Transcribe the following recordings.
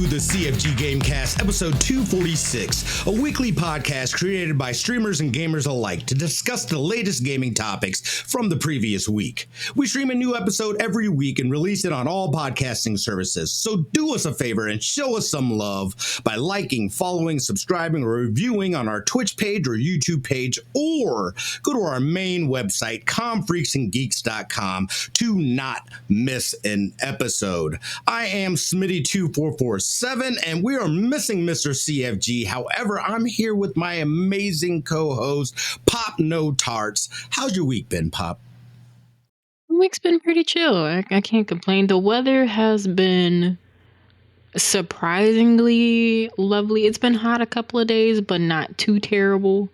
the CFG Game Cast, episode 246, a weekly podcast created by streamers and gamers alike to discuss the latest gaming topics from the previous week. We stream a new episode every week and release it on all podcasting services, so do us a favor and show us some love by liking, following, subscribing, or reviewing on our Twitch page or YouTube page, or go to our main website, comfreaksandgeeks.com, to not miss an episode. I am Smitty2447, and we are missing Mr. CFG. However, I'm here with my amazing co-host, Pop No Tarts. How's your week been, Pop? The week's been pretty chill. I can't complain. The weather has been surprisingly lovely. It's been hot a couple of days, but not too terrible.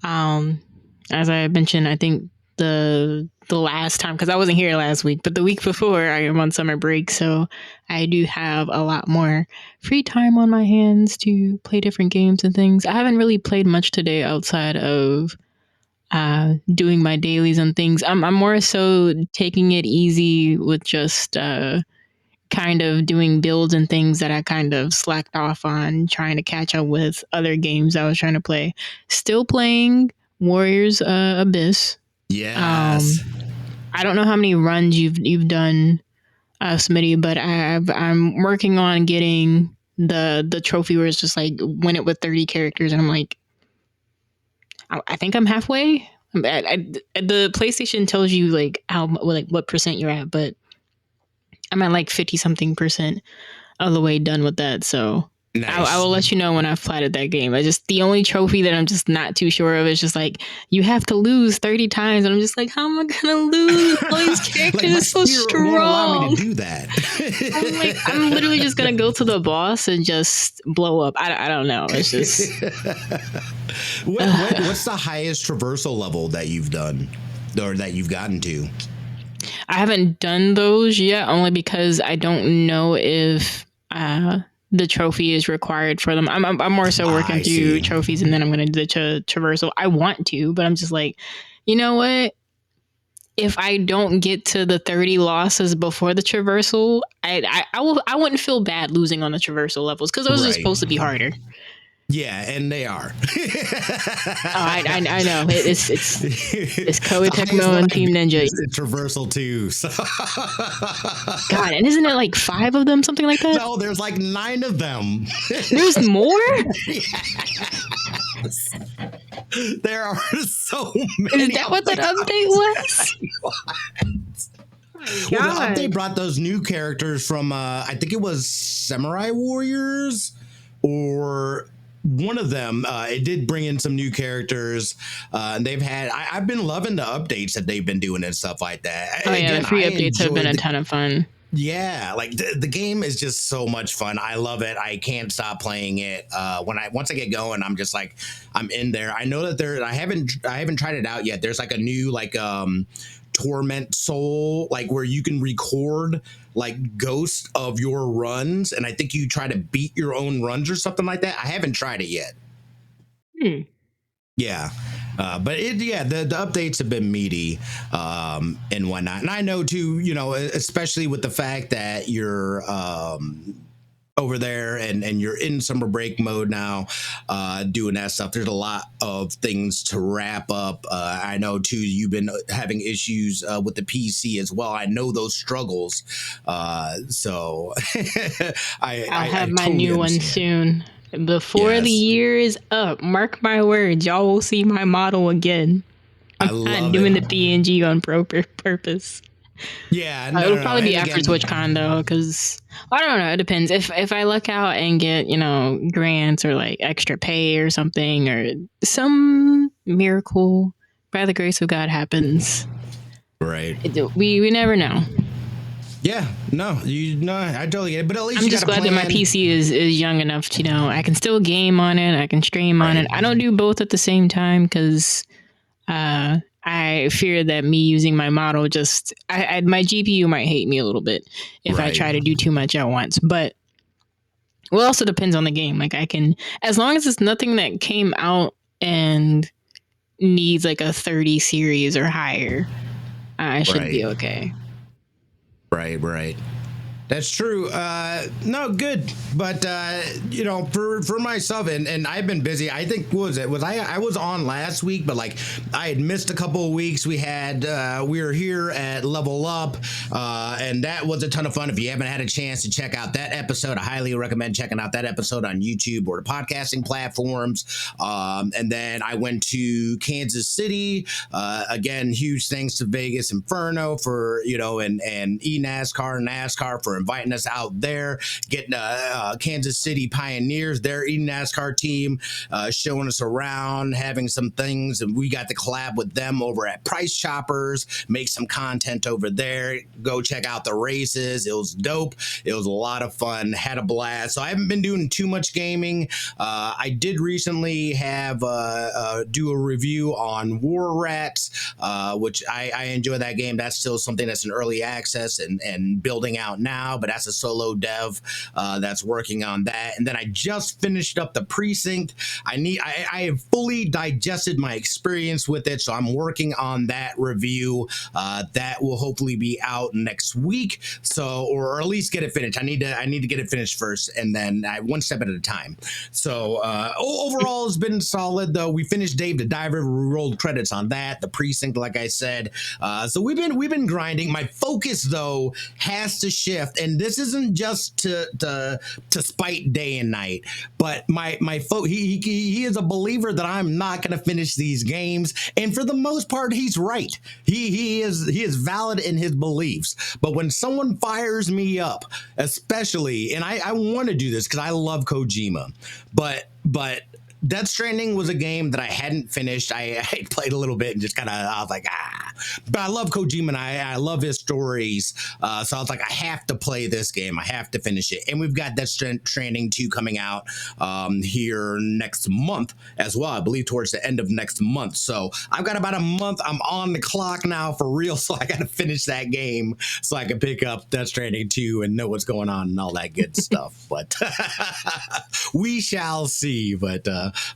As I mentioned, I think the last time, because I wasn't here last week, but the week before, I am on summer break, so I do have a lot more free time on my hands to play different games and things. I haven't really played much today outside of doing my dailies and things. I'm more so taking it easy with just kind of doing builds and things that I kind of slacked off on, trying to catch up with other games I was trying to play. Still playing Warriors Abyss. Yes. I don't know how many runs you've done, Smitty, but I'm working on getting the trophy where it's just like win it with 30 characters, and I'm like, I think I'm halfway. The PlayStation tells you like what percent you're at, but I'm at like 50 something percent of the way done with that. So nice. I will let you know when I've platted that game. The only trophy that I'm just not too sure of is just like, you have to lose 30 times. And I'm just like, how am I going to lose? All these characters like are so strong. Won't allow me to do that. I'm literally just going to go to the boss and just blow up. I don't know. It's just. What's the highest traversal level that you've done or that you've gotten to? I haven't done those yet, only because I don't know if the trophy is required for them. I'm more so working through trophies, and then I'm going to do the traversal. I want to, but I'm just like, you know what? If I don't get to the 30 losses before the traversal, I wouldn't feel bad losing on the traversal levels, because those are supposed to be harder. Yeah, and they are. I know it's Koei Tecmo and Team Ninja. It's traversal too. So. God, and isn't it like 5 of them, something like that? No, there's like 9 of them. There's more? Yes. There are so many. Is that what that update was? Well, the update brought those new characters from I think it was Samurai Warriors or one of them. It did bring in some new characters, and they've had. I've been loving the updates that they've been doing and stuff like that. Oh yeah, the free updates have been a ton of fun. Yeah, like the game is just so much fun. I love it. I can't stop playing it. Once I get going, I'm just like, I'm in there. I know that I haven't tried it out yet. There's like a new Torment Soul, like where you can record like ghosts of your runs, and I think you try to beat your own runs or something like that. I haven't tried it yet. Yeah, but the updates have been meaty and whatnot, and I know too, especially with the fact that you're over there and you're in summer break mode now, doing that stuff. There's a lot of things to wrap up. I know too, you've been having issues with the PC as well. I know those struggles. So I'll have my new one soon. Before the year is up, mark my words, y'all will see my model again. I'm not doing the PNG on purpose. Yeah, it'll probably be after TwitchCon though, because I don't know. It depends. If I luck out and get grants or like extra pay or something, or some miracle by the grace of God happens. Right. We never know. Yeah, I totally get it. But at least I'm just glad that my PC is young enough to I can still game on it. I can stream on it. I don't do both at the same time because I fear that me using my model my GPU might hate me a little bit if I try to do too much at once. But it also depends on the game. Like I can, as long as it's nothing that came out and needs like a 30 series or higher, I should be okay. Right. That's true. No, good. But for myself, and I've been busy. I think I was on last week, but like I had missed a couple of weeks. We were here at Level Up, and that was a ton of fun. If you haven't had a chance to check out that episode, I highly recommend checking out that episode on YouTube or the podcasting platforms. And then I went to Kansas City. Again, huge thanks to Vegas Inferno for and NASCAR for inviting us out there, getting Kansas City Pioneers, their NASCAR team, showing us around, having some things, and we got to collab with them over at Price Choppers, make some content over there. Go check out the races. It was dope. It was a lot of fun. Had a blast. So I haven't been doing too much gaming. I did recently have do a review on War Rats, which I enjoy that game. That's still something that's in early access and building out now, but that's a solo dev that's working on that. And then I just finished up the Precinct. I have fully digested my experience with it, so I'm working on that review. That will hopefully be out next week. So, or at least get it finished. I need to get it finished first, and then one step at a time. So overall, it's been solid though. We finished Dave the Diver. We rolled credits on that. The Precinct, like I said. So we've been grinding. My focus though has to shift. And this isn't just to spite Day and Night, but he is a believer that I'm not going to finish these games, and for the most part, he's right. He is valid in his beliefs. But when someone fires me up, especially, and I want to do this because I love Kojima, but Death Stranding was a game that I hadn't finished. I played a little bit and just I was like, But I love Kojima and I love his stories. So I was like, I have to play this game. I have to finish it. And we've got Death Stranding 2 coming out here next month as well. I believe towards the end of next month. So I've got about a month. I'm on the clock now for real. So I got to finish that game so I can pick up Death Stranding 2 and know what's going on and all that good stuff. But we shall see. But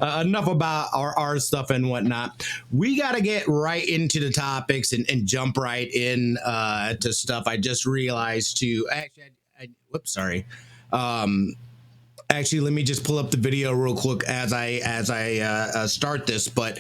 enough about our stuff and whatnot. We got to get right into the topics and jump right in to stuff. I just realized to whoops, sorry. Actually, let me just pull up the video real quick as I start this. But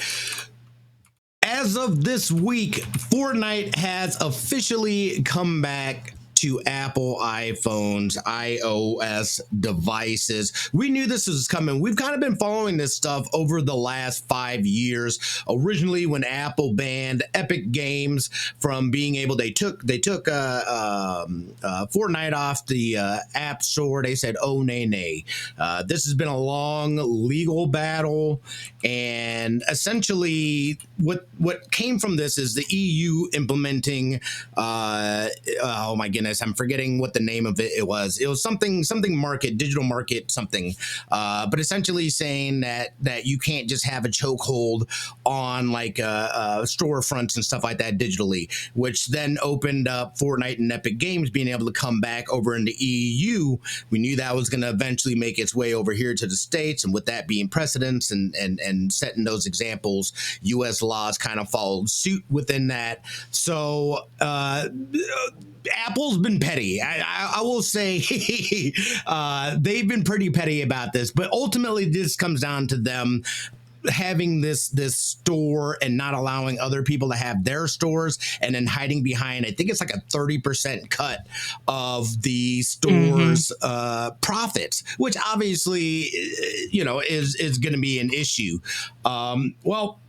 as of this week, Fortnite has officially come back to Apple iPhones, iOS devices. We knew this was coming. We've kind of been following this stuff over the last 5 years. Originally, when Apple banned Epic Games from being able, they took Fortnite off the App Store. They said, "Oh, nay." This has been a long legal battle, and essentially, what came from this is the EU implementing. Oh my goodness. I'm forgetting what the name of it was. It was something market, digital market, something. But essentially saying that you can't just have a chokehold on like storefronts and stuff like that digitally, which then opened up Fortnite and Epic Games being able to come back over in the EU. We knew that was going to eventually make its way over here to the States, and with that being precedents and setting those examples, U.S. laws kind of followed suit within that. So Apple's been petty. I will say they've been pretty petty about this, but ultimately this comes down to them having this store and not allowing other people to have their stores, and then hiding behind, I think it's like a 30% cut of the store's profits, which obviously is going to be an issue. Well,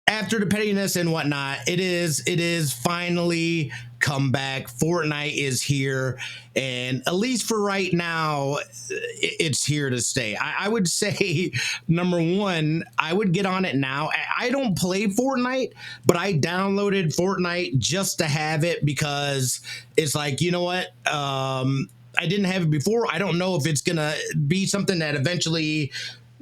after the pettiness and whatnot, it is finally come back. Fortnite is here, and at least for right now, it's here to stay. I would say, number one, I would get on it now. I don't play Fortnite, but I downloaded Fortnite just to have it because it's like, you know what? I didn't have it before. I don't know if it's gonna be something that eventually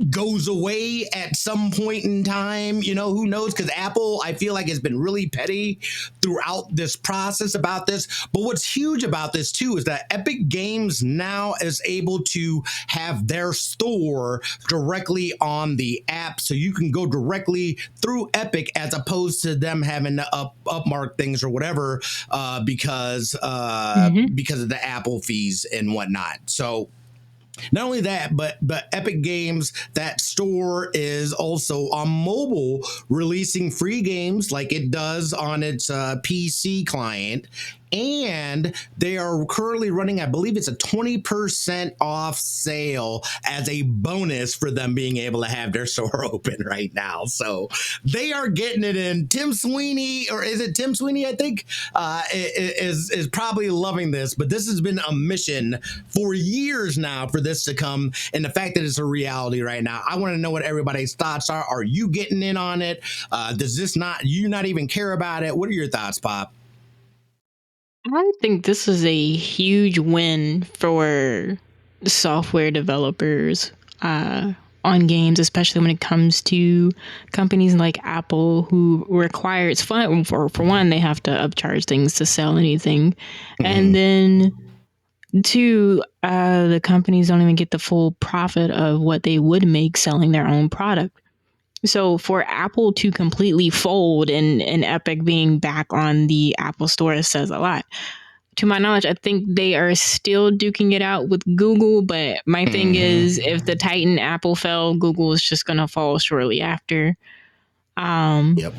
goes away at some point in time. Who knows? Because Apple, I feel like, has been really petty throughout this process about this. But what's huge about this too is that Epic Games now is able to have their store directly on the app, so you can go directly through Epic as opposed to them having to upmark things or whatever, because of the Apple fees and whatnot. So not only that, but Epic Games, that store is also on mobile releasing free games like it does on its PC client. And they are currently running, I believe it's a 20% off sale as a bonus for them being able to have their store open right now. So they are getting it in. Tim Sweeney, or is it Tim Sweeney, I think, is probably loving this. But this has been a mission for years now for this to come. And the fact that it's a reality right now, I want to know what everybody's thoughts are. Are you getting in on it? Does this you not even care about it? What are your thoughts, Pop? I think this is a huge win for software developers on games, especially when it comes to companies like Apple, who require it's fun for one, they have to upcharge things to sell anything, and then two, the companies don't even get the full profit of what they would make selling their own product. So for Apple to completely fold and Epic being back on the Apple Store says a lot. To my knowledge, I think they are still duking it out with Google, but my thing is, if the Titan Apple fell, Google is just going to fall shortly after. Yep.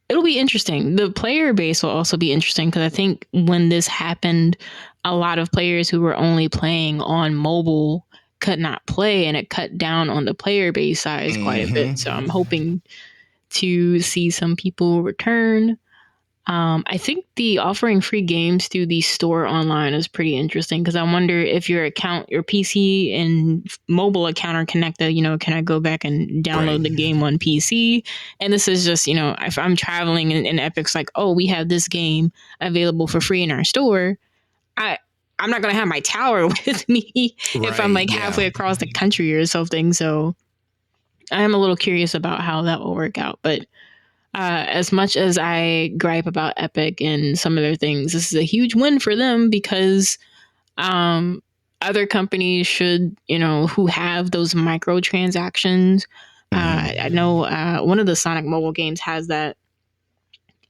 It'll be interesting. The player base will also be interesting because I think when this happened, a lot of players who were only playing on mobile could not play, and it cut down on the player base size quite a bit. So I'm hoping to see some people return. I think the offering free games through the store online is pretty interesting because I wonder if your PC and mobile account are connected. Can I go back and download the game on PC? And this is just, if I'm traveling and Epic's like, oh, we have this game available for free in our store, I'm not gonna have my tower with me if I'm like halfway across the country or something. So I am a little curious about how that will work out, but. As much as I gripe about Epic and some of their things, this is a huge win for them because other companies should, who have those microtransactions. I know one of the Sonic mobile games has that,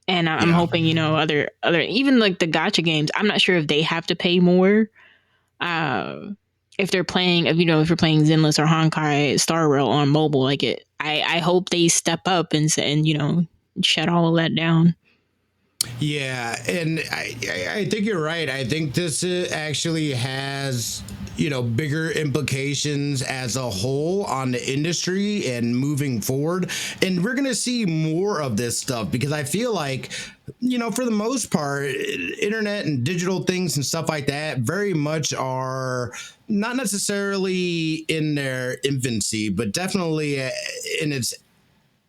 and I'm hoping other even like the gacha games. I'm not sure if they have to pay more. If they're playing, if you're playing Zenless or Honkai Star Rail on mobile, like it, I hope they step up and shut all of that down. Yeah, and I think you're right. I think this actually has, bigger implications as a whole on the industry and moving forward. And we're going to see more of this stuff because I feel like, for the most part, internet and digital things and stuff like that very much are not necessarily in their infancy, but definitely in its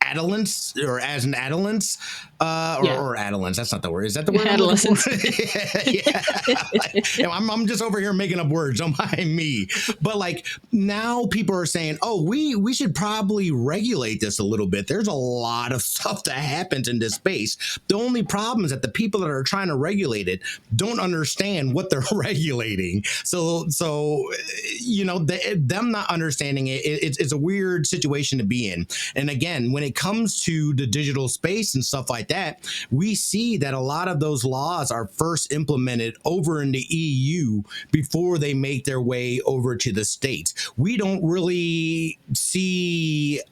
adolescence or as an adolescence or adolescence. That's not the word. Is that the word? Adolescence. I'm just over here making up words. Don't mind me. But like now people are saying, oh, we should probably regulate this a little bit. There's a lot of stuff that happens in this space. The only problem is that the people that are trying to regulate it don't understand what they're regulating. So them not understanding it's a weird situation to be in. And again, when it comes to the digital space and stuff like that, we see that a lot of those laws are first implemented over in the EU before they make their way over to the States. We don't really see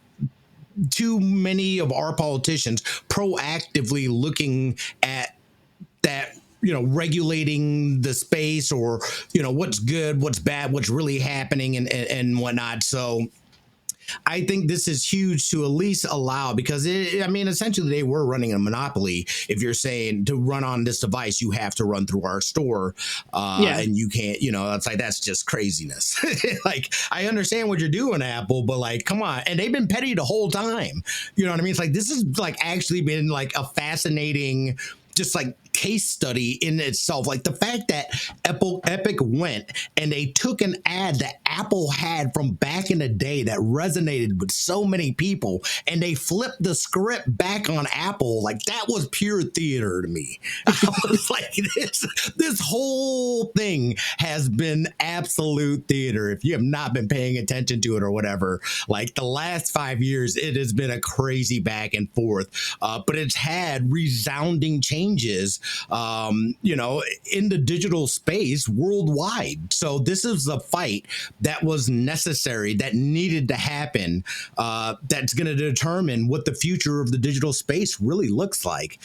too many of our politicians proactively looking at that, regulating the space or, what's good, what's bad, what's really happening and whatnot. So I think this is huge to at least allow because essentially they were running a monopoly. If you're saying to run on this device, you have to run through our store and you can't, it's like, that's just craziness. Like, I understand what you're doing, Apple, but like, come on. And they've been petty the whole time. You know what I mean? It's like, this has like actually been like a fascinating, just like case study in itself. Like the fact that Epic went and they took an ad that Apple had from back in the day that resonated with so many people, and they flipped the script back on Apple. Like that was pure theater to me. I was like, this whole thing has been absolute theater. If you have not been paying attention to it or whatever, like the last 5 years, it has been a crazy back and forth. But it's had resounding changes, in the digital space worldwide. So this is a fight that was necessary, that needed to happen, that's going to determine what the future of the digital space really looks like.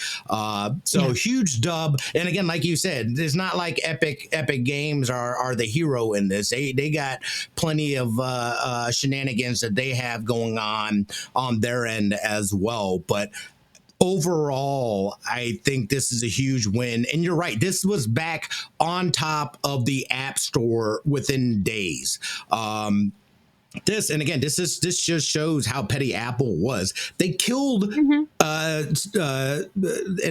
Huge dub. And again, like you said, it's not like Epic Games are the hero in this. They got plenty of shenanigans that they have going on their end as well. But overall, I think this is a huge win. And you're right, this was back on top of the App Store within days. This just shows how petty Apple was. They killed an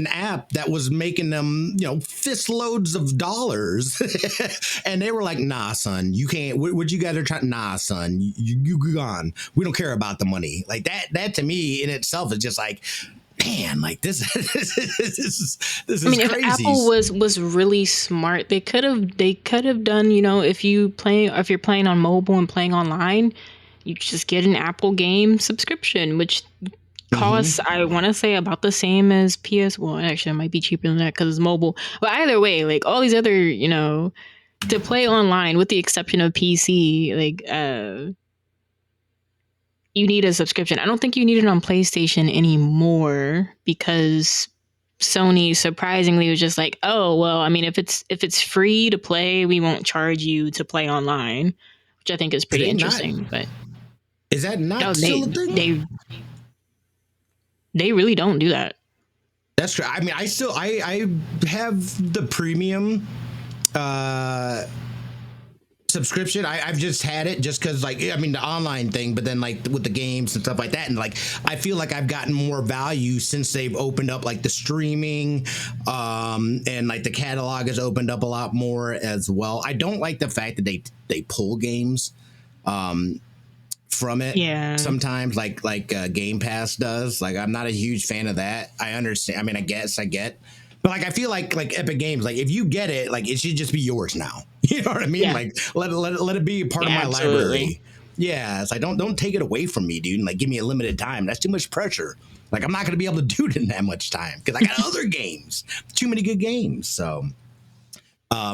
app that was making them, fist loads of dollars, and they were like, "Nah, son, you can't. What you guys are trying? Nah, son, you gone. We don't care about the money." Like that. That to me in itself is just like, man, like this is I mean, crazy. if Apple was really smart, they could have done, if you're playing on mobile and playing online, you just get an Apple game subscription, which costs, I want to say, about the same as PS. Well, actually, it might be cheaper than that because it's mobile. But either way, like all these other, to play online, with the exception of PC, like you need a subscription. I don't think you need it on PlayStation anymore because Sony surprisingly was just like, oh, well, I mean, if it's free to play, we won't charge you to play online, which I think is pretty interesting. But is that not still a thing? They really don't do that. That's true. I mean, I have the premium subscription. I've just had it just because, like, I mean, the online thing, but then like with the games and stuff like that, and like I feel like I've gotten more value since they've opened up like the streaming, and like the catalog has opened up a lot more as well. I don't like the fact that they pull games from it sometimes, like Game Pass does. Like I'm not a huge fan of that. I understand. I mean, I get. But like I feel like Epic Games, like if you get it, like it should just be yours now. You know what I mean? Yeah. Like let it be a part of my library. Yeah, it's like don't take it away from me, dude. And like give me a limited time. That's too much pressure. Like I'm not gonna be able to do it in that much time because I got other games. Too many good games. So.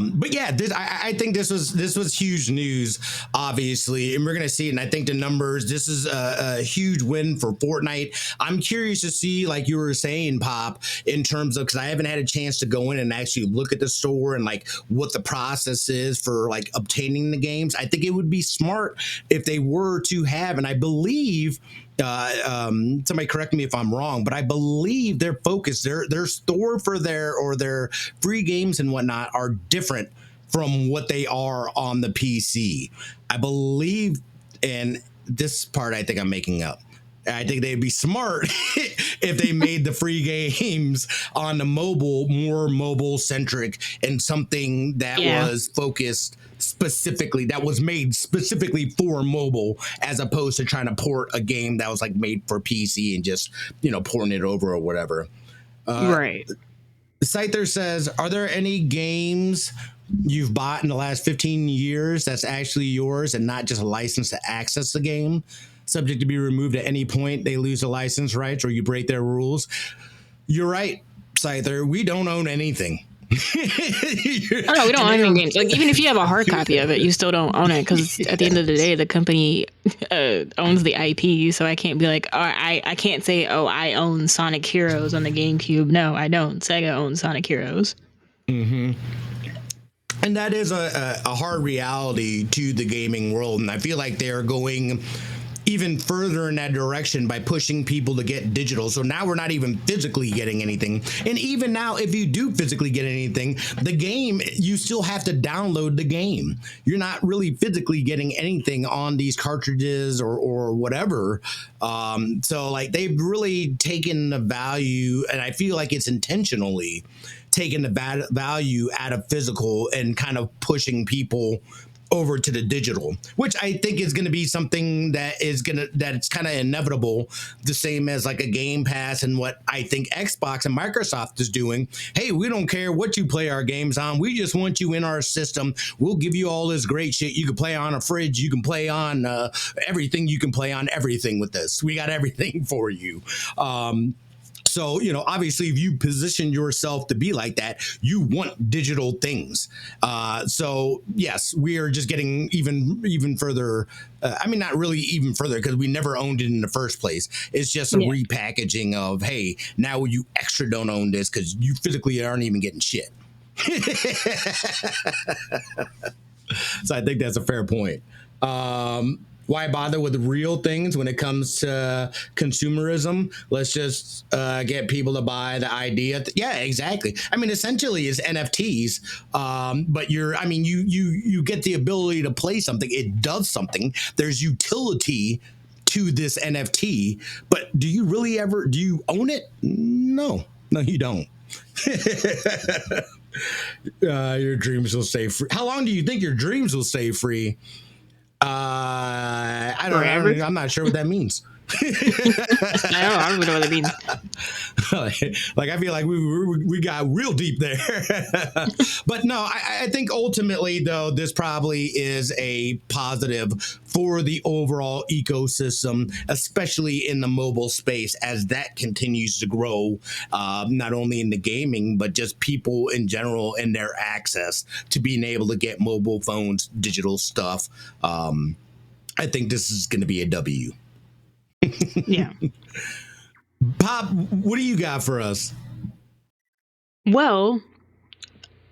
But yeah, I think this was huge news, obviously, and we're gonna see it. And I think the numbers. This is a huge win for Fortnite. I'm curious to see, like you were saying, Pop, in terms of, because I haven't had a chance to go in and actually look at the store and like what the process is for like obtaining the games. I think it would be smart if they were to have, and I believe. Somebody correct me if I'm wrong, but I believe their focus, their store for their free games and whatnot are different from what they are on the PC. I believe, and this part I think I'm making up. I think they'd be smart if they made the free games on the mobile more mobile centric and something that was focused specifically, that was made specifically for mobile, as opposed to trying to port a game that was like made for PC and just, porting it over or whatever. Right. Scyther says, are there any games you've bought in the last 15 years that's actually yours and not just a license to access the game? Subject to be removed at any point they lose the license rights or you break their rules. You're right, Scyther. We don't own anything. No, we don't own any games. Like even if you have a hard copy of it, you still don't own it because at the end of the day, the company owns the IP. So I can't be like, I can't say, I own Sonic Heroes on the GameCube. No, I don't. Sega owns Sonic Heroes. Mm-hmm. And that is a hard reality to the gaming world, and I feel like they're going even further in that direction by pushing people to get digital. So now we're not even physically getting anything. And even now, if you do physically get anything, the game, you still have to download the game. You're not really physically getting anything on these cartridges or whatever. So like they've really taken the value, and I feel like it's intentionally taking the value out of physical and kind of pushing people over to the digital, which I think is going to be something that it's kind of inevitable, the same as like a Game Pass and what I think Xbox and Microsoft is doing. Hey, we don't care what you play our games on. We just want you in our system. We'll give you all this great shit. You can play on a fridge. You can play on everything. You can play on everything with this. We got everything for you. So, obviously, if you position yourself to be like that, you want digital things. So, yes, we are just getting even further. I mean, not really even further, because we never owned it in the first place. It's just a repackaging of, hey, now you extra don't own this because you physically aren't even getting shit. So I think that's a fair point. Why bother with real things when it comes to consumerism? Let's just get people to buy the idea. Yeah, exactly. I mean, essentially, it's NFTs, but you get the ability to play something. It does something. There's utility to this NFT, but do you own it? No, you don't. Your dreams will stay free. How long do you think your dreams will stay free? I don't know. I'm not sure what that means. I don't know what that means. Like I feel like we got real deep there. But no, I think ultimately though this probably is a positive for the overall ecosystem, especially in the mobile space, as that continues to grow, not only in the gaming but just people in general and their access to being able to get mobile phones, digital stuff. I think this is going to be a W. Yeah. Pop, what do you got for us? Well,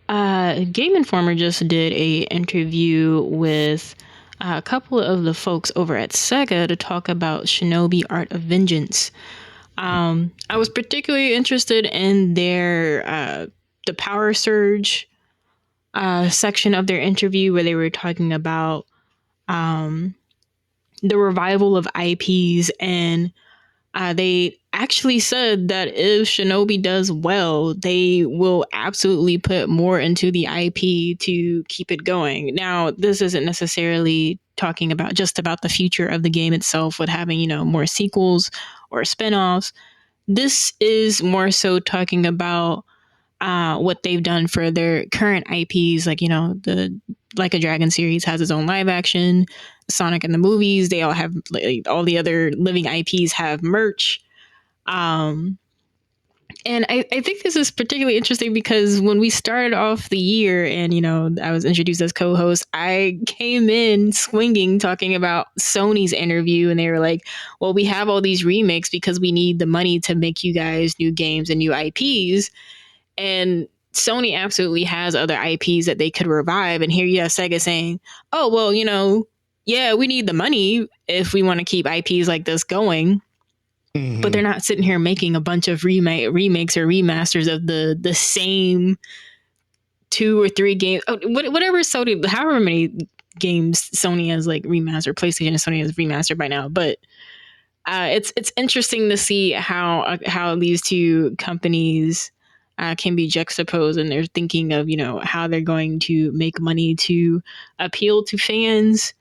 Game Informer just did a interview with a couple of the folks over at Sega to talk about Shinobi Art of Vengeance. I was particularly interested in their the Power Surge section of their interview, where they were talking about the revival of IPs, and they actually said that if Shinobi does well, they will absolutely put more into the IP to keep it going. Now, this isn't necessarily talking about just about the future of the game itself with having, more sequels or spin-offs. This is more so talking about what they've done for their current IPs, like, the Like a Dragon series has its own live action. Sonic and the movies, they all have, like, all the other living IPs have merch. And I think this is particularly interesting because when we started off the year and, I was introduced as co-host, I came in swinging talking about Sony's interview, and they were like, well, we have all these remakes because we need the money to make you guys new games and new IPs. And Sony absolutely has other IPs that they could revive. And here you have Sega saying, oh, well, yeah, we need the money if we want to keep IPs like this going. Mm-hmm. But they're not sitting here making a bunch of remakes or remasters of the same 2 or 3 games. Oh, whatever Sony, however many games Sony has like remastered, PlayStation and Sony has remastered by now. But it's interesting to see how these two companies can be juxtaposed, and they're thinking of how they're going to make money to appeal to fans,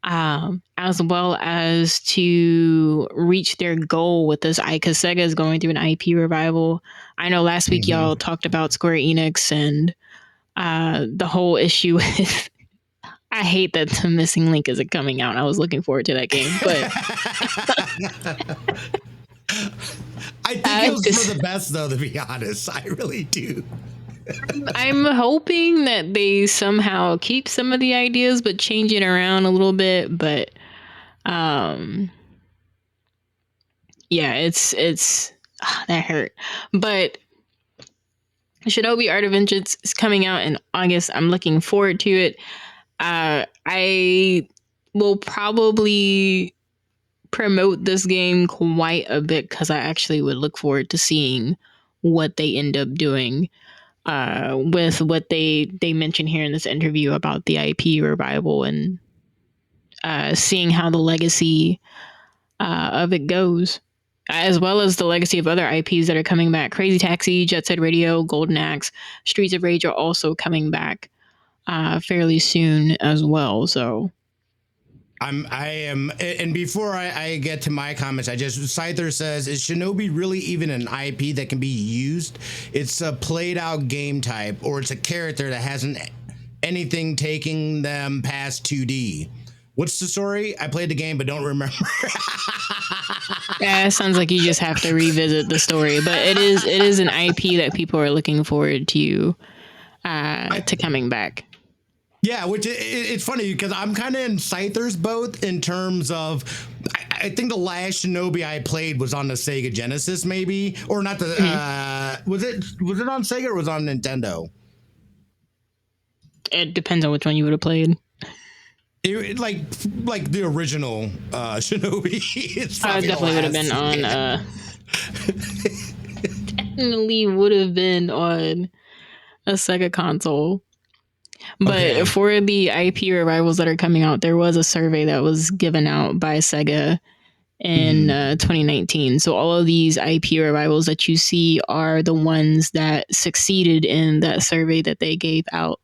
as well as to reach their goal with this. Because Sega is going through an IP revival. I know last week y'all talked about Square Enix and the whole issue with. I hate that The Missing Link isn't coming out. I was looking forward to that game, but I think it was for the best, though, to be honest. I really do. I'm hoping that they somehow keep some of the ideas, but change it around a little bit. But, yeah, it's that hurt. But Shinobi Art of Vengeance is coming out in August. I'm looking forward to it. I will probably promote this game quite a bit because I actually would look forward to seeing what they end up doing with what they mentioned here in this interview about the IP revival, and seeing how the legacy of it goes. as well as the legacy of other IPs that are coming back. Crazy Taxi, Jet Set Radio, Golden Axe, Streets of Rage are also coming back fairly soon as well. So I am, and before I get to my comments, Scyther says, is Shinobi really even an IP that can be used? It's a played out game type, or it's a character that hasn't anything taking them past 2D. What's the story? I played the game, but don't remember. yeah, it sounds like you just have to revisit the story, but it is an IP that people are looking forward to coming back. Yeah, which it's funny because I'm kind of in Scyther's boat in terms of I think the last Shinobi I played was on the Sega Genesis, maybe, or not the was it on Sega or was it on Nintendo? It depends on which one you would have played. Like the original Shinobi. It's definitely would have been on. Definitely would have been on a Sega console. But okay. For the IP revivals that are coming out, there was a survey that was given out by Sega in 2019. So all of these IP revivals that you see are the ones that succeeded in that survey that they gave out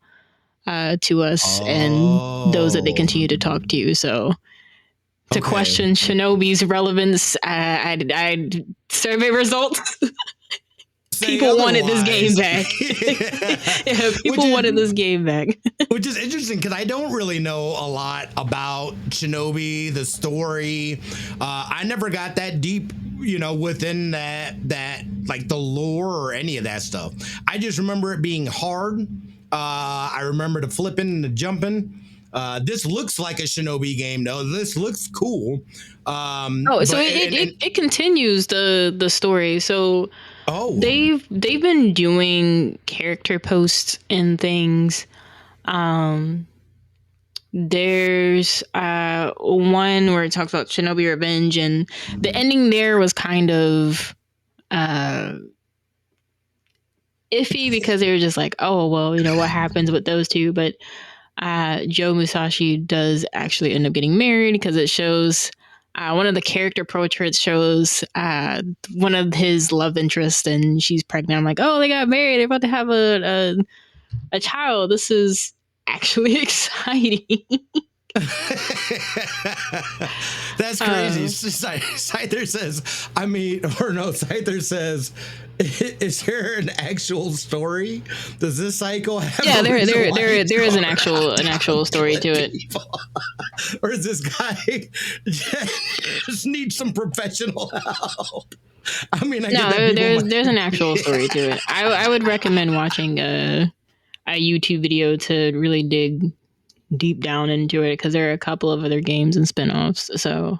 to us, and those that they continue to talk to. So to question Shinobi's relevance, I'd survey results. People wanted this game back. Yeah, people wanted this game back. Which is interesting because I don't really know a lot about Shinobi, the story. I never got that deep, within that like the lore or any of that stuff. I just remember it being hard. I remember the flipping and the jumping. This looks like a Shinobi game, though. This looks cool. So it continues the story. So they've been doing character posts and things. There's one where it talks about Shinobi Revenge, and the ending there was kind of iffy because they were just like, oh well, what happens with those two, but Joe Musashi does actually end up getting married because it shows one of the character portraits shows one of his love interests, and she's pregnant. I'm like, oh, they got married. They're about to have a child. This is actually exciting. That's crazy. Scyther says, Scyther says, is there an actual story? Does this cycle have there is an actual story to it. Or is this guy just need some professional help? I mean, there's an actual story to it. I would recommend watching a YouTube video to really dig deep down into it, because there are a couple of other games and spinoffs. So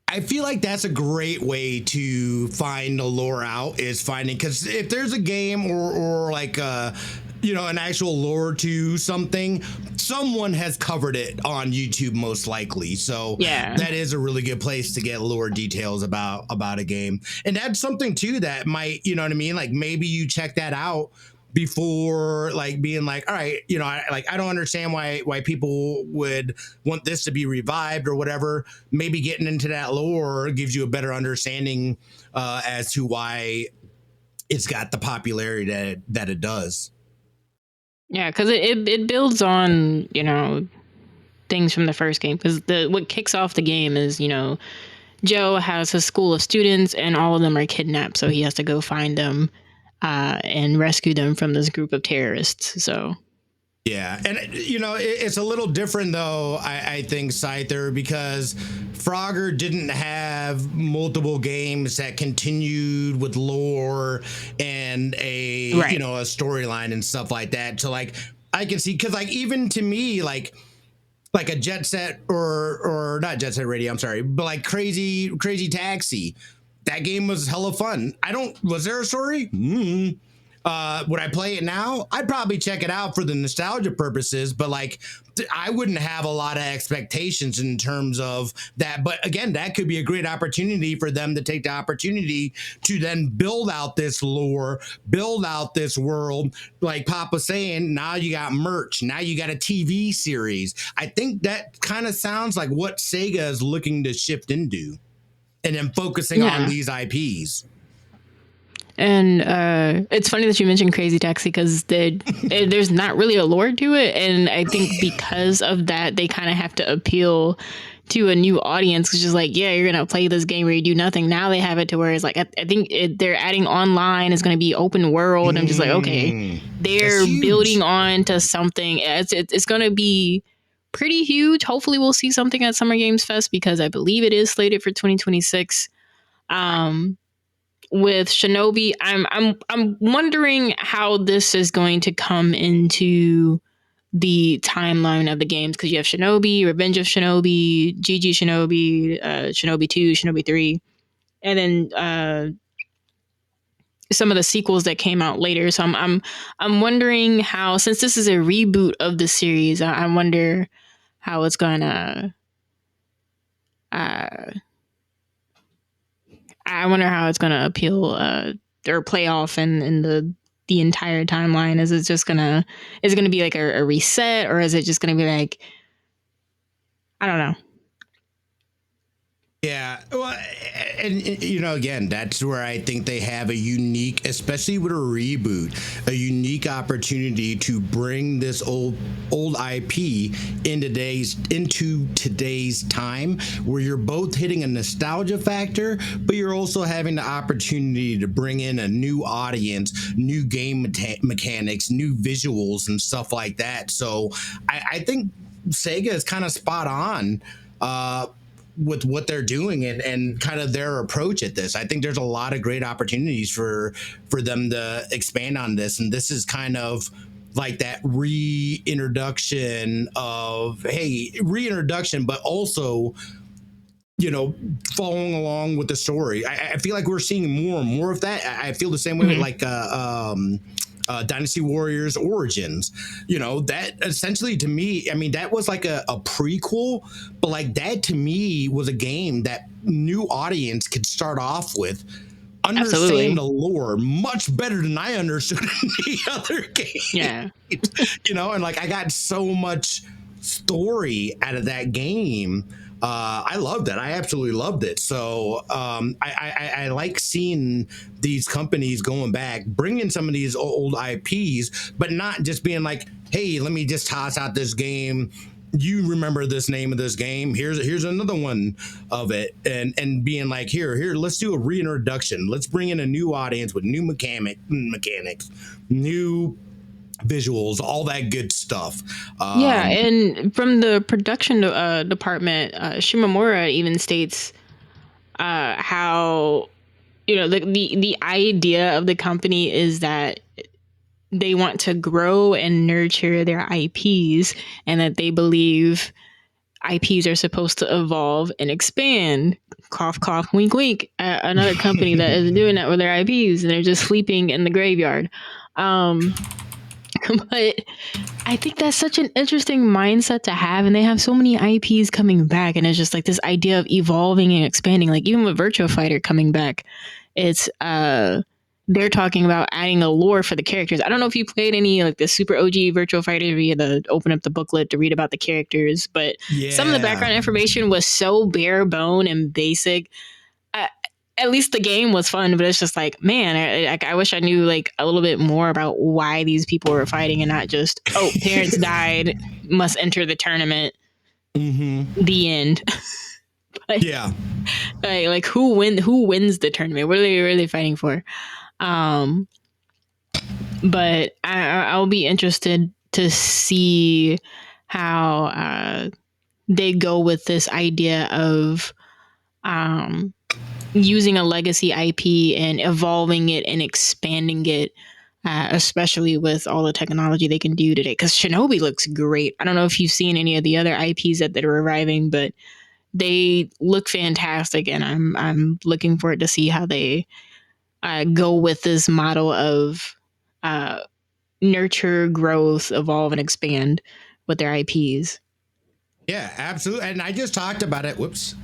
I feel like that's a great way to find the lore out, is finding, because if there's a game or like an actual lore to something, someone has covered it on YouTube most likely. So yeah, that is a really good place to get lore details about a game. And that's something too that might, like maybe you check that out before like being like, all right, I don't understand why people would want this to be revived or whatever. Maybe getting into that lore gives you a better understanding as to why it's got the popularity that it does. Yeah, because it builds on things from the first game, because what kicks off the game is Joe has a school of students and all of them are kidnapped, so he has to go find them and rescue them from this group of terrorists. So yeah, and it's a little different though, I think, Scyther, because Frogger didn't have multiple games that continued with lore and a a storyline and stuff like that. So like I can see, because like even to me, like a Jet Set or not Jet Set Radio, I'm sorry, but like Crazy Taxi, that game was hella fun. Was there a story? Would I play it now? I'd probably check it out for the nostalgia purposes, but like I wouldn't have a lot of expectations in terms of that. But again, that could be a great opportunity for them to take the opportunity to then build out this lore, build out this world. Like Papa's saying, now you got merch, now you got a TV series. I think that kind of sounds like what Sega is looking to shift into. and then focusing on these IPs. And it's funny that you mentioned Crazy Taxi because there's not really a lore to it. And I think because of that, they kind of have to appeal to a new audience, which is like, yeah, you're going to play this game where you do nothing. Now they have it to where it's like, I think they're adding online is going to be open world. I'm just like, okay, they're building on to something. It's going to be pretty huge. Hopefully we'll see something at Summer Games Fest because I believe it is slated for 2026. With Shinobi, I'm wondering how this is going to come into the timeline of the games because you have Shinobi, Revenge of Shinobi, GG Shinobi, Shinobi 2, Shinobi 3, and then some of the sequels that came out later. So I'm wondering how, since this is a reboot of the series, I wonder how it's gonna I wonder how it's gonna appeal or play off in the entire timeline. Is it gonna be like a reset, or is it just gonna be like, I don't know. Yeah, well, and you know, again, that's where I think they have a unique, especially with a reboot, a unique opportunity to bring this old IP into today's time, where you're both hitting a nostalgia factor, but you're also having the opportunity to bring in a new audience, new game mechanics, new visuals, and stuff like that. So I think Sega is kind of spot on. With what they're doing and kind of their approach at this. I think there's a lot of great opportunities for them to expand on this. And this is kind of like that reintroduction, but also, you know, following along with the story. I feel like we're seeing more and more of that. I feel the same way with like Dynasty Warriors Origins. You know, that essentially to me, I mean, that was like a prequel, but like that to me was a game that new audience could start off with, understand the lore much better than I understood in the other game. Yeah. You know, and like I got so much story out of that game. I loved it. I absolutely loved it. So I like seeing these companies going back, bringing some of these old IPs, but not just being like, hey, let me just toss out this game. You remember this name of this game? Here's another one of it, and being like, here, let's do a reintroduction. Let's bring in a new audience with new mechanics, new visuals, all that good stuff. Yeah, and from the production department, Shimomura even states how, you know, the idea of the company is that they want to grow and nurture their IPs, and that they believe IPs are supposed to evolve and expand. Cough, cough, wink, wink. Another company that is doing that with their IPs, and they're just sleeping in the graveyard. But I think that's such an interesting mindset to have, and they have so many IPs coming back, and it's just like this idea of evolving and expanding. Like even with Virtua Fighter coming back, it's they're talking about adding a lore for the characters. I don't know if you played any like the super OG Virtua Fighter where you had to open up the booklet to read about the characters, but some of the background information was so bare bone and basic. At least the game was fun, but it's just like, man, I wish I knew like a little bit more about why these people were fighting, and not just, oh, parents died, must enter the tournament. The end. But, yeah. Like who wins the tournament? What are they really fighting for? But I'll be interested to see how they go with this idea of using a legacy IP and evolving it and expanding it, especially with all the technology they can do today. Because Shinobi looks great. I don't know if you've seen any of the other IPs that are reviving, but they look fantastic, and I'm looking forward to see how they go with this model of nurture, growth, evolve, and expand with their IPs. Yeah, absolutely. And I just talked about it.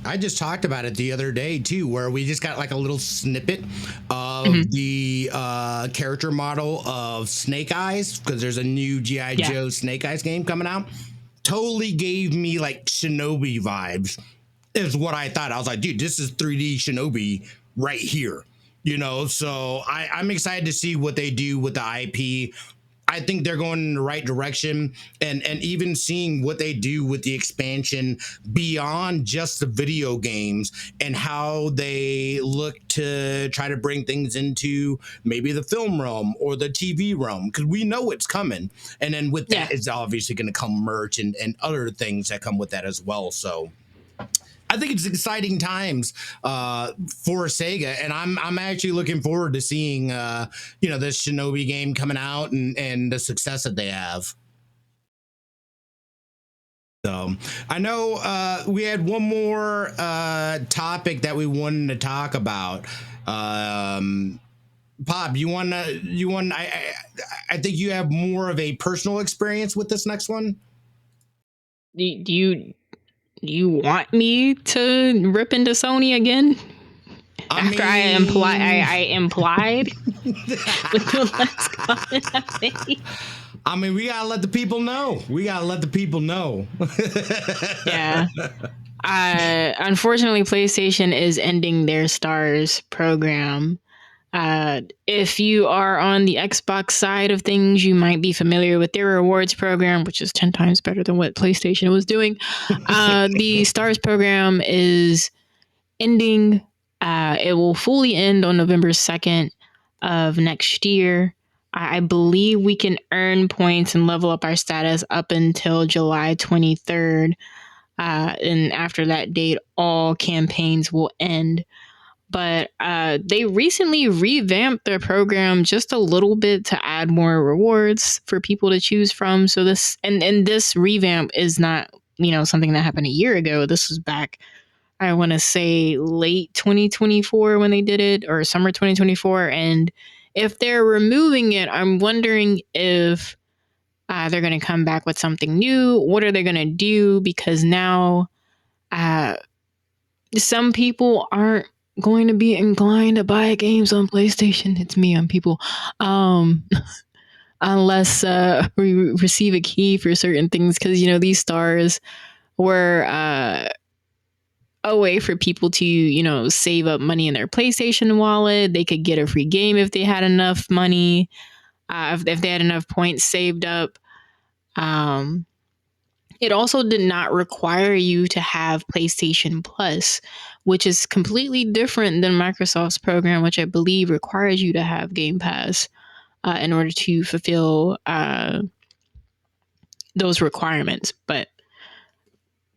I just talked about it the other day too, where we just got like a little snippet of the character model of Snake Eyes, because there's a new G.I. Joe Snake Eyes game coming out. Totally gave me like Shinobi vibes. is what I thought. I was like, dude, this is 3D Shinobi right here. So I'm excited to see what they do with the IP. I think they're going in the right direction, and even seeing what they do with the expansion beyond just the video games and how they look to try to bring things into maybe the film realm or the TV realm, because we know it's coming. And then with that, it's obviously going to come merch and other things that come with that as well. So I think it's exciting times for Sega, and I'm actually looking forward to seeing this Shinobi game coming out and the success that they have. So I know we had one more topic that we wanted to talk about. Pop, you want? I think you have more of a personal experience with this next one. Do you want me to rip into Sony again? I implied with the last comment I made. I mean, we gotta let the people know. Yeah. Unfortunately, PlayStation is ending their Stars program. If you are on the Xbox side of things, you might be familiar with their rewards program, which is 10 times better than what PlayStation was doing. The Stars program is ending. It will fully end on November 2nd of next year. I believe we can earn points and level up our status up until July 23rd. And after that date, all campaigns will end. But they recently revamped their program just a little bit to add more rewards for people to choose from. So this this revamp is not, something that happened a year ago. This was back, I want to say, late 2024 when they did it, or summer 2024. And if they're removing it, I'm wondering if they're going to come back with something new. What are they going to do? Because now some people aren't going to be inclined to buy games on PlayStation. It's me on people. Unless we receive a key for certain things, because these stars were a way for people to save up money in their PlayStation wallet. They could get a free game if they had enough money, if they had enough points saved up. It also did not require you to have PlayStation Plus, which is completely different than Microsoft's program, which I believe requires you to have Game Pass in order to fulfill those requirements. But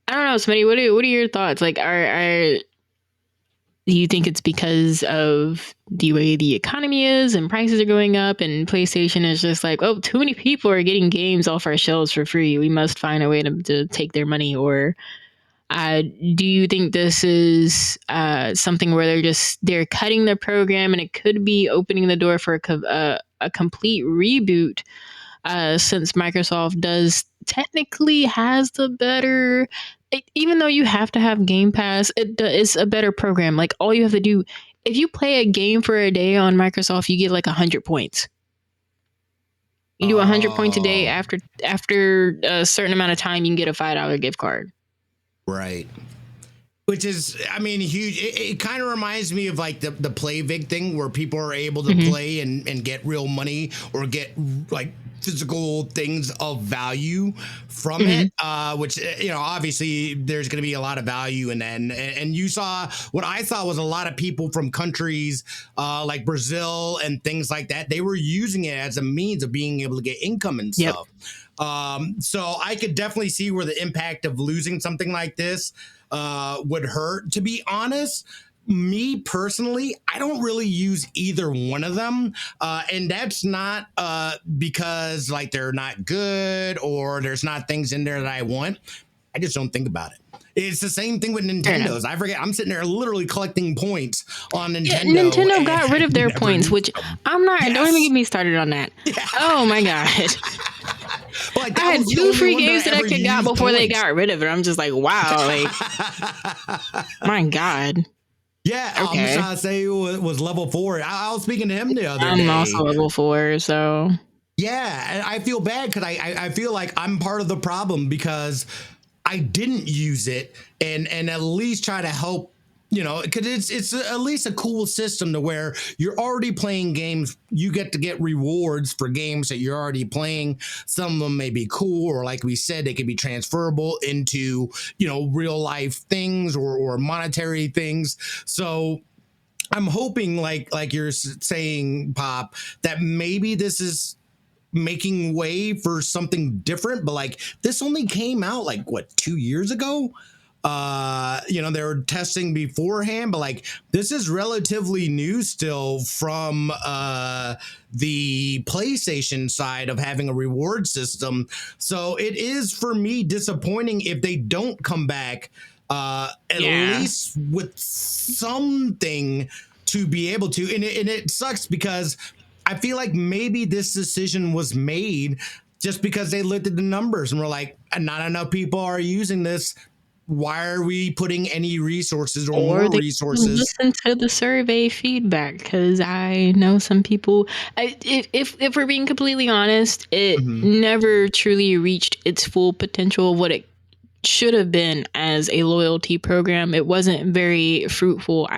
I don't know, Smitty, what are your thoughts? Like, do you think it's because of the way the economy is and prices are going up and PlayStation is just like, oh, too many people are getting games off our shelves for free, we must find a way to take their money? Or do you think this is something where they're cutting the program and it could be opening the door for a complete reboot, since Microsoft does technically has the better, even though you have to have Game Pass, it's a better program. Like, all you have to do, if you play a game for a day on Microsoft, you get like 100 points. You do 100 points a day. After a certain amount of time, you can get a $5 gift card. Right. Which is, I mean, huge. It kind of reminds me of like the Play Vig thing, where people are able to play and get real money or get like physical things of value from it, which, obviously there's going to be a lot of value in that. And you saw what I thought was a lot of people from countries like Brazil and things like that. They were using it as a means of being able to get income and stuff. So I could definitely see where the impact of losing something like this would hurt. To be honest, me personally, I don't really use either one of them. And that's not because like they're not good or there's not things in there that I want. I just don't think about it. It's the same thing with Nintendo's. I forget. I'm sitting there literally collecting points on Nintendo. Yeah, Nintendo got rid of their points, which I'm not. Yes. Don't even get me started on that. Yeah. Oh my god. Like, I had 2 free games that I could got before they got rid of it. I'm just like, wow, like, my god. Yeah, okay. I'm just trying to say it was level 4. I was speaking to him the other day. I'm also level 4, so. Yeah, and I feel bad because I feel like I'm part of the problem because I didn't use it and at least try to help, because it's at least a cool system to where you're already playing games. You get to get rewards for games that you're already playing. Some of them may be cool, or like we said, they can be transferable into, real life things or monetary things. So I'm hoping, like you're saying, Pop, that maybe this is making way for something different. But like, this only came out like what, 2 years ago. They were testing beforehand, but like, this is relatively new still from the PlayStation side of having a reward system. So it is, for me, disappointing if they don't come back at least with something to be able to. And it sucks because I feel like maybe this decision was made just because they looked at the numbers and were like, not enough people are using this. Why are we putting any resources or more they resources? listen to the survey feedback, because I know some people. If we're being completely honest, it never truly reached its full potential of what it should have been as a loyalty program. It wasn't very fruitful.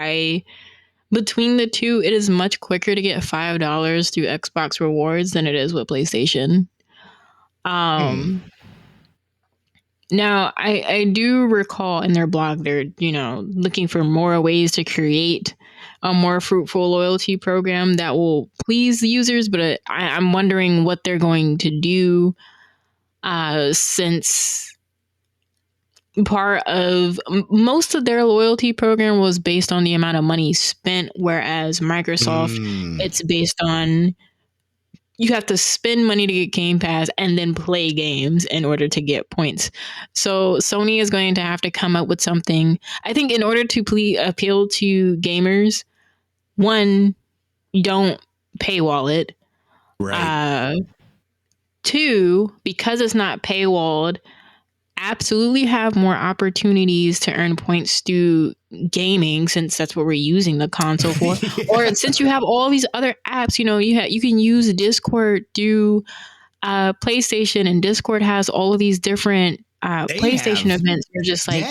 Between the two, it is much quicker to get $5 through Xbox Rewards than it is with PlayStation. Now, I do recall in their blog they're, looking for more ways to create a more fruitful loyalty program that will please the users, but I'm wondering what they're going to do, since part of most of their loyalty program was based on the amount of money spent, whereas Microsoft, it's based on you have to spend money to get Game Pass and then play games in order to get points. So Sony is going to have to come up with something. I think in order to appeal to gamers, one, don't paywall it. Right. Two, because it's not paywalled, absolutely have more opportunities to earn points through gaming, since that's what we're using the console for. Or since you have all these other apps, you can use Discord through PlayStation, and Discord has all of these different PlayStation events. You're just like,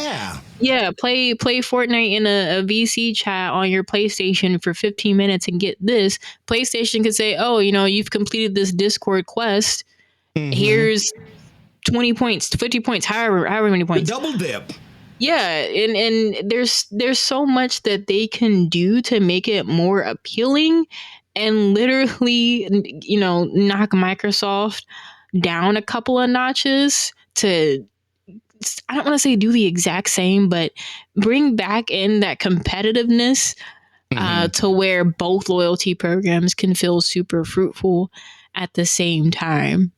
play Fortnite in a VC chat on your PlayStation for 15 minutes and get this. PlayStation could say, oh, you've completed this Discord quest. Here's 20 points, 50 points, however many points. The double dip. Yeah, and there's so much that they can do to make it more appealing and literally, knock Microsoft down a couple of notches to, I don't want to say do the exact same, but bring back in that competitiveness to where both loyalty programs can feel super fruitful at the same time.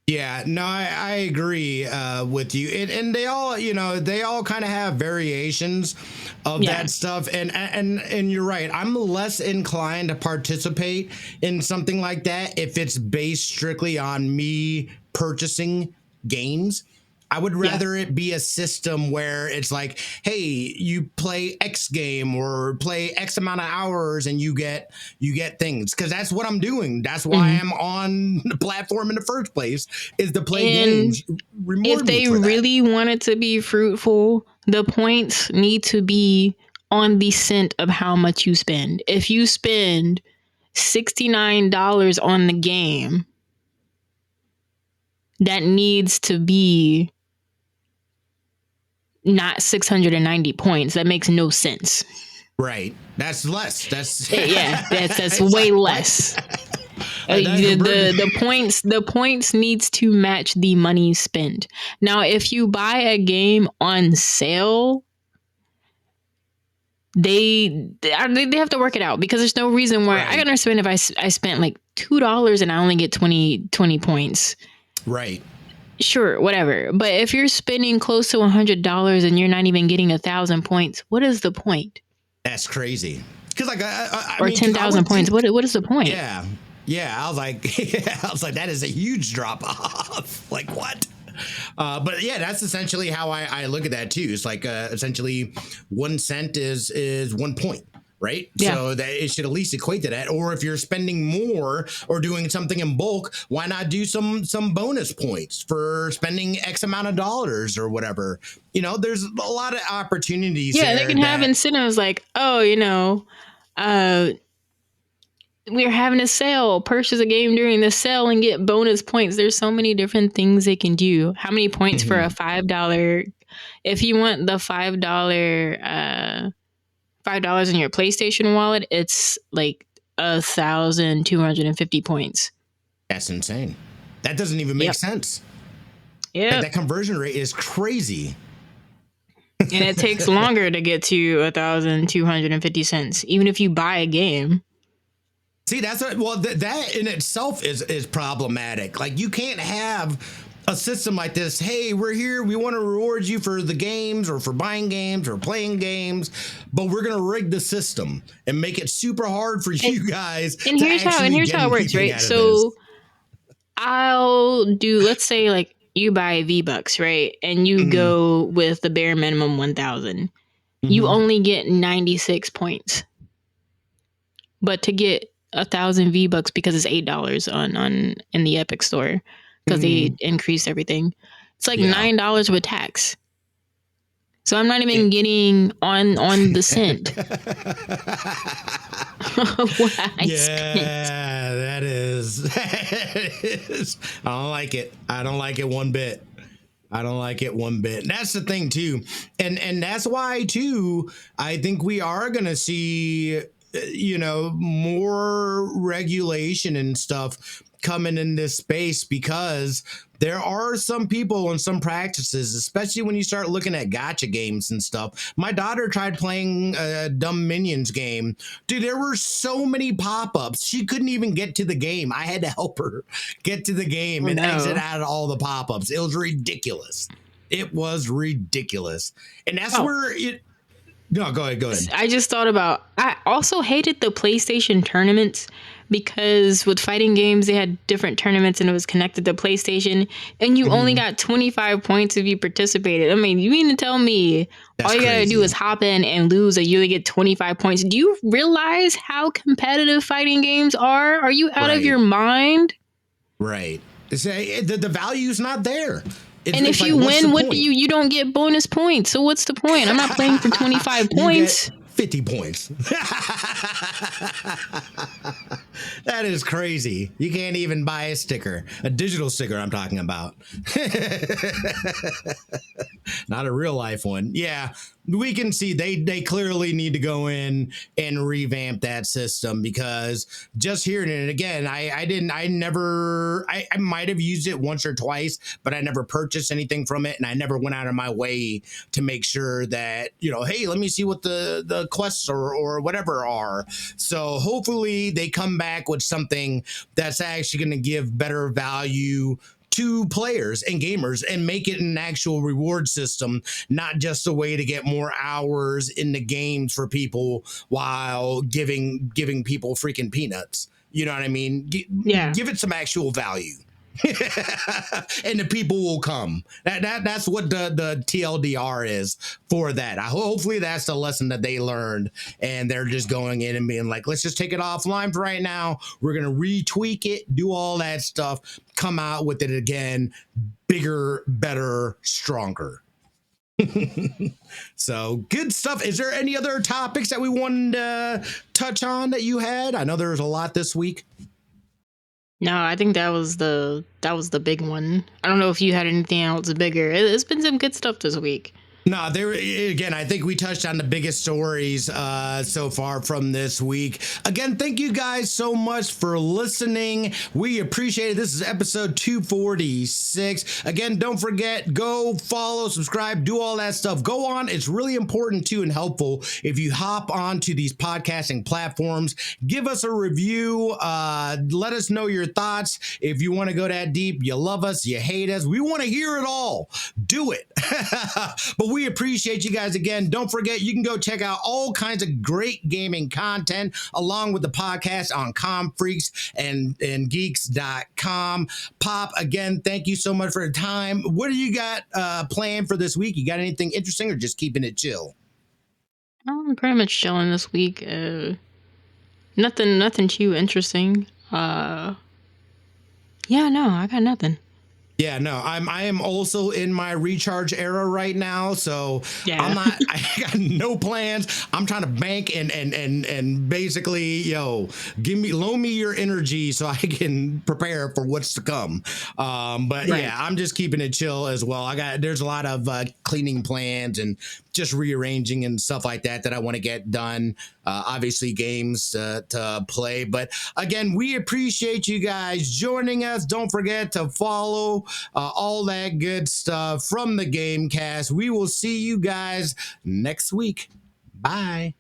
Yeah, no, I agree with you. And they all, they all kind of have variations of that stuff. And you're right. I'm less inclined to participate in something like that if it's based strictly on me purchasing games. I would rather it be a system where it's like, hey, you play X game or play X amount of hours and you get things, because that's what I'm doing. That's why I'm on the platform in the first place, is to play games. If they really want it to be fruitful, the points need to be on the cent of how much you spend. If you spend $69 on the game, that needs to be not 690 points. That makes no sense. Right. That's less. That's that's way less. The points needs to match the money spent. Now, if you buy a game on sale, they have to work it out, because there's no reason why I understand if I spent like $2 and I only get 20 points. Right. Sure, whatever. But if you're spending close to $100 and you're not even getting 1,000 points, what is the point? That's crazy. Because like, or 10,000 points. What is the point? Yeah. I was like, that is a huge drop off. Like, what? But yeah, that's essentially how I look at that too. It's like essentially 1 cent is 1 point. right? Yeah. So that it should at least equate to that. Or if you're spending more or doing something in bulk, why not do some bonus points for spending X amount of dollars or whatever? You know, there's a lot of opportunities Yeah, there. they can have incentives like, oh, we're having a sale. Purchase a game during the sale and get bonus points. There's so many different things they can do. How many points for a $5? If you want the $5 $5 in your PlayStation wallet, it's like 1,250 points. That's insane. That doesn't even make sense. Yeah, that conversion rate is crazy. And it takes longer to get to 1,250 cents, even if you buy a game. See, that's that in itself is problematic. Like, you can't have a system like this. Hey, we're here. We want to reward you for the games or for buying games or playing games, but we're going to rig the system and make it super hard for you guys. And here's how it works, right? So I'll do, let's say, like, you buy V-Bucks, right? And you go with the bare minimum 1,000. You only get 96 points. But to get 1,000 V-Bucks, because it's $8 on in the Epic store, because they increased everything, it's like $9 with tax. So I'm not even getting on the cent. That is. I don't like it. I don't like it one bit. And that's the thing too. And that's why too, I think we are going to see, more regulation and stuff coming in this space, because there are some people and some practices, especially when you start looking at gacha games and stuff. My daughter tried playing a Dumb Minions game. Dude, there were so many pop-ups. She couldn't even get to the game. I had to help her get to the game and exit out of all the pop-ups. It was ridiculous. And that's where it... No, go ahead. I just thought about, I also hated the PlayStation tournaments, because with fighting games, they had different tournaments and it was connected to PlayStation, and you only got 25 points if you participated. I mean, you mean to tell me all you gotta do is hop in and lose and you only get 25 points? Do you realize how competitive fighting games are? Are you out of your mind? Right. The value's not there. And if you win, what do you don't get bonus points. So what's the point? I'm not playing for 25 points. 50 points. That is crazy. You can't even buy a sticker, a digital sticker I'm talking about. Not a real life one. Yeah, we can see they clearly need to go in and revamp that system, because just hearing it again, I might have used it once or twice, but I never purchased anything from it, and I never went out of my way to make sure that, hey, let me see what the quests or whatever are. So hopefully they come back with something that's actually going to give better value to players and gamers and make it an actual reward system, not just a way to get more hours in the games for people while giving people freaking peanuts. You know what I mean? Give it some actual value. And the people will come. That's what the TLDR is for that. Hopefully that's the lesson that they learned, and they're just going in and being like, let's just take it offline for right now. We're gonna retweak it, do all that stuff, come out with it again, bigger, better, stronger. So good stuff. Is there any other topics that we wanted to touch on that you had? I know there was a lot this week. No, I think that was the big one. I don't know if you had anything else bigger. It's been some good stuff this week. No, again, I think we touched on the biggest stories so far from this week. Again, thank you guys so much for listening. We appreciate it. This is episode 246. Again, don't forget, go follow, subscribe, do all that stuff. Go on. It's really important too and helpful if you hop onto these podcasting platforms. Give us a review. Let us know your thoughts. If you want to go that deep, you love us, you hate us, we want to hear it all. Do it. But we appreciate you guys again. Don't forget, you can go check out all kinds of great gaming content along with the podcast on ComFreaks and geeks.com. Pop, again, thank you so much for the time. What do you got planned for this week? You got anything interesting or just keeping it chill? I'm pretty much chilling this week. Nothing too interesting. Yeah, no, I got nothing. Yeah, no, I am also in my recharge era right now, so Yeah. I got no plans. I'm trying to bank and basically, loan me your energy so I can prepare for what's to come. But Right. yeah, I'm just keeping it chill as well. There's a lot of cleaning plans and just rearranging and stuff like that I want to get done. Obviously games to play, but again, we appreciate you guys joining us. Don't forget to follow all that good stuff from the Game Cast. We will see you guys next week. Bye.